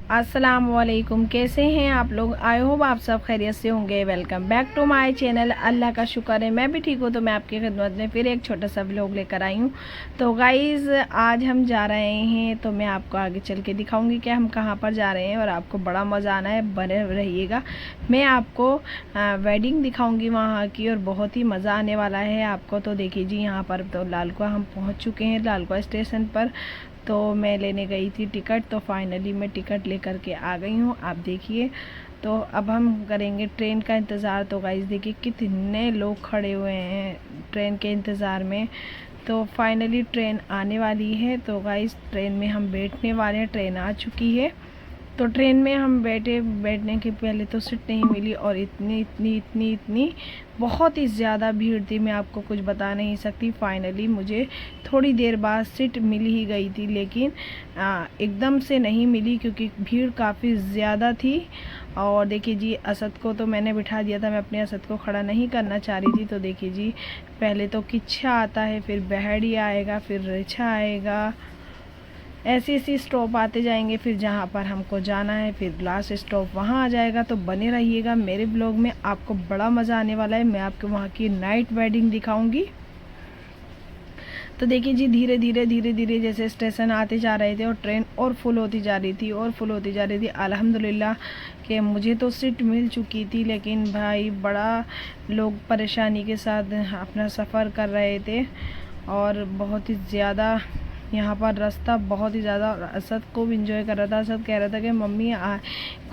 अस्सलाम वालेकुम। कैसे हैं आप लोग? आई होप आप सब खैरियत से होंगे। Welcome back to my channel. अल्लाह का शुक्र है मैं भी ठीक हूँ। तो मैं आपकी खिदमत में फिर एक छोटा सा व्लॉग लेकर आई हूँ। तो गाइज़ आज हम जा रहे हैं, तो मैं आपको आगे चल के दिखाऊंगी कि हम कहाँ पर जा रहे हैं और आपको बड़ा मज़ा आना है, बने रहिएगा। मैं आपको वेडिंग दिखाऊँगी वहाँ की और बहुत ही मज़ा आने वाला है आपको। तो देखिए जी, यहाँ पर तो लालकुआ हम पहुँच चुके हैं, लालकुआ स्टेशन पर। तो मैं लेने गई थी टिकट, तो फाइनली मैं टिकट लेकर के आ गई हूँ। आप देखिए, तो अब हम करेंगे ट्रेन का इंतज़ार। तो गाइस देखिए कितने लोग खड़े हुए हैं ट्रेन के इंतज़ार में। तो फाइनली ट्रेन आने वाली है। तो गाइस ट्रेन में हम बैठने वाले हैं, ट्रेन आ चुकी है। तो ट्रेन में हम बैठने के पहले तो सीट नहीं मिली और इतनी बहुत ही ज़्यादा भीड़ थी, मैं आपको कुछ बता नहीं सकती। फाइनली मुझे थोड़ी देर बाद सीट मिल ही गई थी, लेकिन एकदम से नहीं मिली क्योंकि भीड़ काफ़ी ज़्यादा थी। और देखिए जी, असद को तो मैंने बिठा दिया था, मैं अपने असद को खड़ा नहीं करना चाह रही थी। तो देखिए जी, पहले तो किच्छा आता है, फिर बहड़ी आएगा, फिर रिछा आएगा, ऐसे ऐसे स्टॉप आते जाएंगे। फिर जहाँ पर हमको जाना है फिर लास्ट स्टॉप वहाँ आ जाएगा। तो बने रहिएगा मेरे ब्लॉग में, आपको बड़ा मज़ा आने वाला है। मैं आपको वहाँ की नाइट वेडिंग दिखाऊंगी। तो देखिए जी, धीरे धीरे जैसे स्टेशन आते जा रहे थे और ट्रेन और फुल होती जा रही थी और फुल होती जा रही थी। अल्हम्दुलिल्लाह कि मुझे तो सीट मिल चुकी थी, लेकिन भाई बड़ा लोग परेशानी के साथ अपना सफ़र कर रहे थे और बहुत ही ज़्यादा यहाँ पर रास्ता बहुत ही ज़्यादा। असद को भी इंजॉय कर रहा था। असद कह रहा था कि मम्मी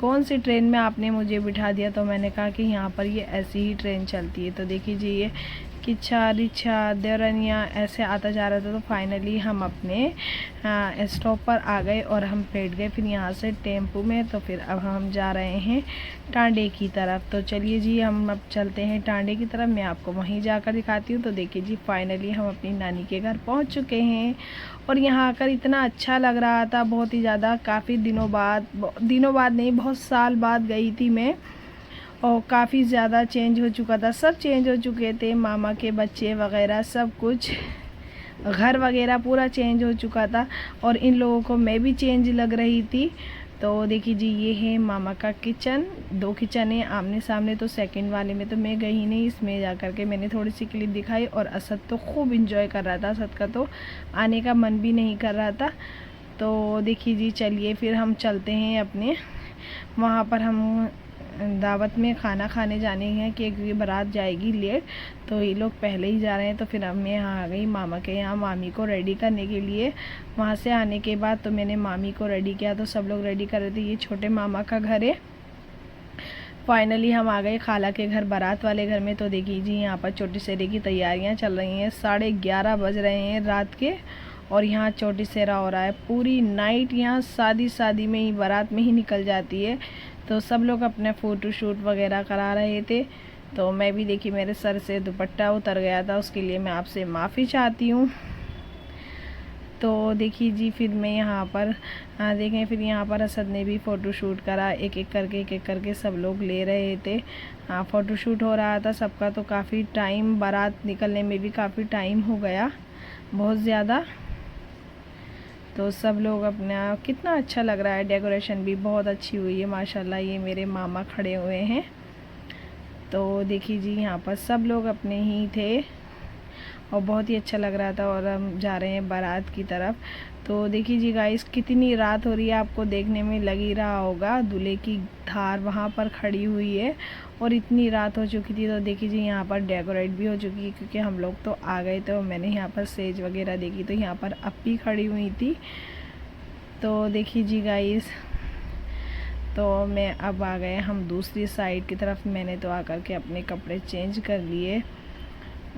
कौन सी ट्रेन में आपने मुझे बिठा दिया? तो मैंने कहा कि यहाँ पर ये ऐसी ही ट्रेन चलती है। तो देखिए जी, ये किच्छा रिछा देवरनिया ऐसे आता जा रहा था। तो फाइनली हम अपने स्टॉप पर आ गए और हम बैठ गए फिर यहाँ से टेम्पो में। तो फिर अब हम जा रहे हैं टांडे की तरफ। तो चलिए जी, हम अब चलते हैं टांडे की तरफ, मैं आपको वहीं जाकर दिखाती हूँ। तो देखिए जी, फाइनली हम अपनी नानी के घर पहुँच चुके हैं और यहाँ आकर इतना अच्छा लग रहा था, बहुत ही ज़्यादा। काफ़ी दिनों बाद नहीं, बहुत साल बाद गई थी मैं और काफ़ी ज़्यादा चेंज हो चुका था, सब चेंज हो चुके थे, मामा के बच्चे वगैरह सब कुछ, घर वगैरह पूरा चेंज हो चुका था और इन लोगों को मैं भी चेंज लग रही थी। तो देखिए जी, ये है मामा का किचन। 2 किचन है आमने सामने। तो सेकंड वाले में तो मैं गई नहीं, इसमें जा कर के मैंने थोड़ी सी क्लिप दिखाई और असद तो खूब इंजॉय कर रहा था। असद का तो आने का मन भी नहीं कर रहा था। तो देखिए जी, चलिए फिर हम चलते हैं अपने वहाँ पर। हम दावत में खाना खाने जाने हैं कि बारात जाएगी लेट, तो ये लोग पहले ही जा रहे हैं। तो फिर अब मैं यहाँ आ गई मामा के यहाँ मामी को रेडी करने के लिए। वहाँ से आने के बाद तो मैंने मामी को रेडी किया, तो सब लोग रेडी कर रहे थे। ये छोटे मामा का घर है। फाइनली हम आ गए खाला के घर, बारात वाले घर में। तो देखिए जी, यहाँ पर चोटी सेरे की तैयारियाँ चल रही हैं। 11:30 बज रहे हैं रात के और यहाँ चोटी सेरा हो रहा है। पूरी नाइट यहाँ शादी में ही, बारात में ही निकल जाती है। तो सब लोग अपने फ़ोटो शूट वगैरह करा रहे थे। तो मैं भी देखिए, मेरे सर से दुपट्टा उतर गया था, उसके लिए मैं आपसे माफ़ी चाहती हूँ। तो देखिए जी, फिर मैं यहाँ पर देखें, फिर यहाँ पर असद ने भी फ़ोटो शूट करा। एक एक करके सब लोग ले रहे थे। फ़ोटो शूट हो रहा था सबका। तो काफ़ी टाइम, बारात निकलने में भी काफ़ी टाइम हो गया, बहुत ज़्यादा। तो सब लोग अपना, कितना अच्छा लग रहा है, डेकोरेशन भी बहुत अच्छी हुई है माशाल्लाह। ये मेरे मामा खड़े हुए हैं। तो देखिए जी, यहाँ पर सब लोग अपने ही थे और बहुत ही अच्छा लग रहा था। और हम जा रहे हैं बारात की तरफ। तो देखिए जी गाइस, कितनी रात हो रही है, आपको देखने में लग ही रहा होगा। दूल्हे की धार वहाँ पर खड़ी हुई है और इतनी रात हो चुकी थी। तो देखिए जी, यहाँ पर डेकोरेट भी हो चुकी है क्योंकि हम लोग तो आ गए थे। और मैंने यहाँ पर स्टेज वगैरह देखी, तो यहाँ पर अप्पी खड़ी हुई थी। तो देखिए जी गाइस, तो मैं अब आ गए हम दूसरी साइड की तरफ। मैंने तो आकर के अपने कपड़े चेंज कर लिए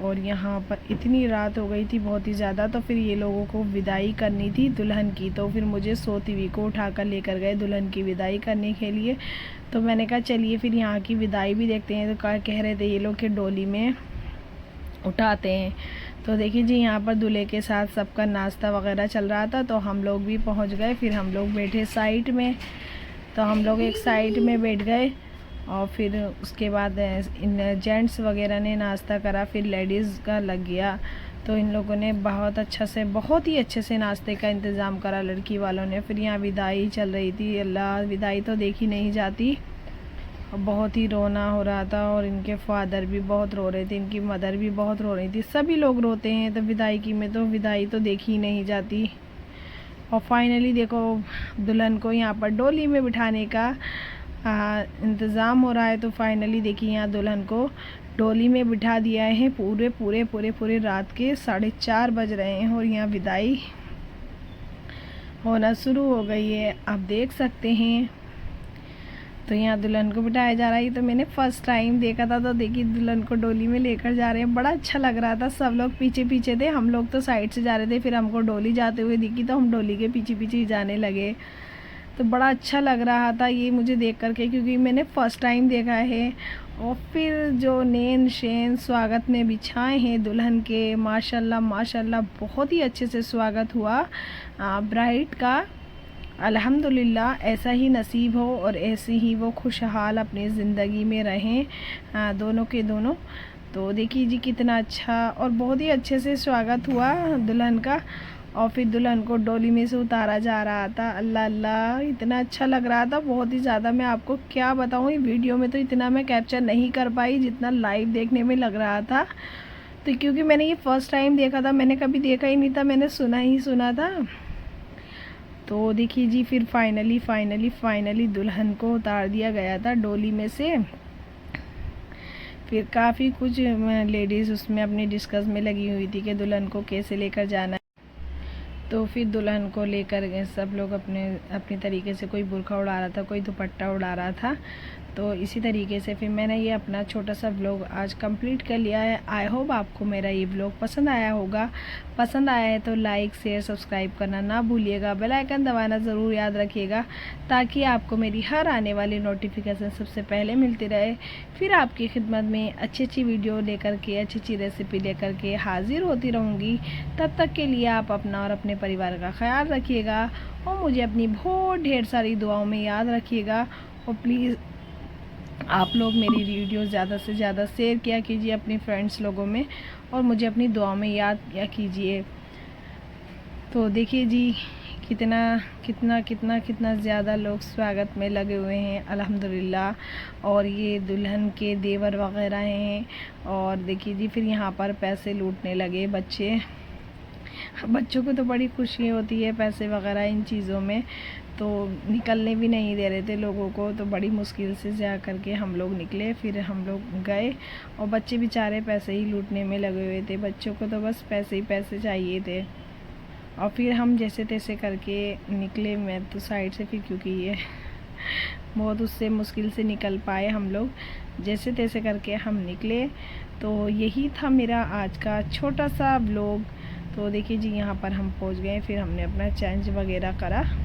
और यहाँ पर इतनी रात हो गई थी, बहुत ही ज़्यादा। तो फिर ये लोगों को विदाई करनी थी दुल्हन की, तो फिर मुझे सोती हुई को उठाकर लेकर गए दुल्हन की विदाई करने के लिए। तो मैंने कहा चलिए फिर यहाँ की विदाई भी देखते हैं। तो कह रहे थे ये लोग कि डोली में उठाते हैं। तो देखिए जी, यहाँ पर दूल्हे के साथ सबका नाश्ता वगैरह चल रहा था। तो हम लोग भी पहुँच गए। फिर हम लोग बैठे साइड में, तो हम लोग एक साइड में बैठ गए और फिर उसके बाद इन जेंट्स वगैरह ने नाश्ता करा, फिर लेडीज़ का लग गया। तो इन लोगों ने बहुत ही अच्छे से नाश्ते का इंतज़ाम करा लड़की वालों ने। फिर यहाँ विदाई चल रही थी, अल्लाह विदाई तो देखी नहीं जाती, और बहुत ही रोना हो रहा था। और इनके फादर भी बहुत रो रहे थे, इनकी मदर भी बहुत रो रही थी, सभी लोग रोते हैं। तो विदाई की में तो विदाई तो देखी ही नहीं जाती। और फाइनली देखो दुल्हन को यहाँ पर डोली में बिठाने का इंतज़ाम हो रहा है। तो फाइनली देखिए यहाँ दुल्हन को डोली में बिठा दिया है। पूरे रात के 4:30 बज रहे हैं और यहाँ विदाई होना शुरू हो गई है, आप देख सकते हैं। तो यहाँ दुल्हन को बिठाया जा रहा है। तो मैंने फ़र्स्ट टाइम देखा था, तो देखिए दुल्हन को डोली में लेकर जा रहे हैं, बड़ा अच्छा लग रहा था। सब लोग पीछे पीछे थे, हम लोग तो साइड से जा रहे थे। फिर हमको डोली जाते हुए दिखी तो हम डोली के पीछे पीछे ही जाने लगे। तो बड़ा अच्छा लग रहा था ये मुझे देख करके, क्योंकि मैंने फ़र्स्ट टाइम देखा है। और फिर जो नैन शैन स्वागत में बिछाए हैं दुल्हन के, माशाल्लाह माशाल्लाह बहुत ही अच्छे से स्वागत हुआ ब्राइड का। अल्हम्दुलिल्लाह ऐसा ही नसीब हो और ऐसे ही वो खुशहाल अपनी ज़िंदगी में रहें दोनों के दोनों। तो देखिए जी कितना अच्छा और बहुत ही अच्छे से स्वागत हुआ दुल्हन का। और फिर दुल्हन को डोली में से उतारा जा रहा था। अल्लाह अल्लाह इतना अच्छा लग रहा था, बहुत ही ज़्यादा। मैं आपको क्या बताऊँ, ये वीडियो में तो इतना मैं कैप्चर नहीं कर पाई जितना लाइव देखने में लग रहा था। तो क्योंकि मैंने ये फ़र्स्ट टाइम देखा था, मैंने कभी देखा ही नहीं था, मैंने सुना था। तो देखिए जी फिर फाइनली दुल्हन को उतार दिया गया था डोली में से। फिर काफ़ी कुछ लेडीज़ उसमें अपनी डिस्कस में लगी हुई थी कि दुल्हन को कैसे लेकर जाना है। तो फिर दुल्हन को लेकर सब लोग अपनी तरीके से, कोई बुर्का उड़ा रहा था, कोई दुपट्टा उड़ा रहा था। तो इसी तरीके से फिर मैंने ये अपना छोटा सा व्लॉग आज कंप्लीट कर लिया है। आई होप आपको मेरा ये व्लॉग पसंद आया होगा। पसंद आया है तो लाइक शेयर सब्सक्राइब करना ना भूलिएगा, बेल आइकन दबाना ज़रूर याद रखिएगा, ताकि आपको मेरी हर आने वाली नोटिफिकेशन सबसे पहले मिलती रहे। फिर आपकी खिदमत में अच्छी वीडियो लेकर के, अच्छी रेसिपी लेकर के हाजिर होती रहूँगी। तब तक के लिए आप अपना और अपने परिवार का ख्याल रखिएगा और मुझे अपनी बहुत ढेर सारी दुआओं में याद रखिएगा। और प्लीज़ आप लोग मेरी वीडियो ज़्यादा से ज़्यादा शेयर किया कीजिए अपने फ्रेंड्स लोगों में, और मुझे अपनी दुआ में याद किया कीजिए। तो देखिए जी कितना ज़्यादा लोग स्वागत में लगे हुए हैं अल्हम्दुलिल्लाह। और ये दुल्हन के देवर वगैरह हैं। और देखिए जी फिर यहाँ पर पैसे लूटने लगे बच्चों को तो बड़ी खुशी होती है पैसे वगैरह इन चीज़ों में। तो निकलने भी नहीं दे रहे थे लोगों को, तो बड़ी मुश्किल से जा करके हम लोग निकले। फिर हम लोग गए और बच्चे बेचारे पैसे ही लूटने में लगे हुए थे। बच्चों को तो बस पैसे ही पैसे चाहिए थे। और फिर हम जैसे तैसे करके निकले। मैं तो साइड से, फिर क्योंकि ये बहुत उससे मुश्किल से निकल पाए हम लोग, जैसे तैसे करके हम निकले। तो यही था मेरा आज का छोटा सा व्लॉग। तो देखिए जी यहाँ पर हम पहुँच गए। फिर हमने अपना चेंज वगैरह करा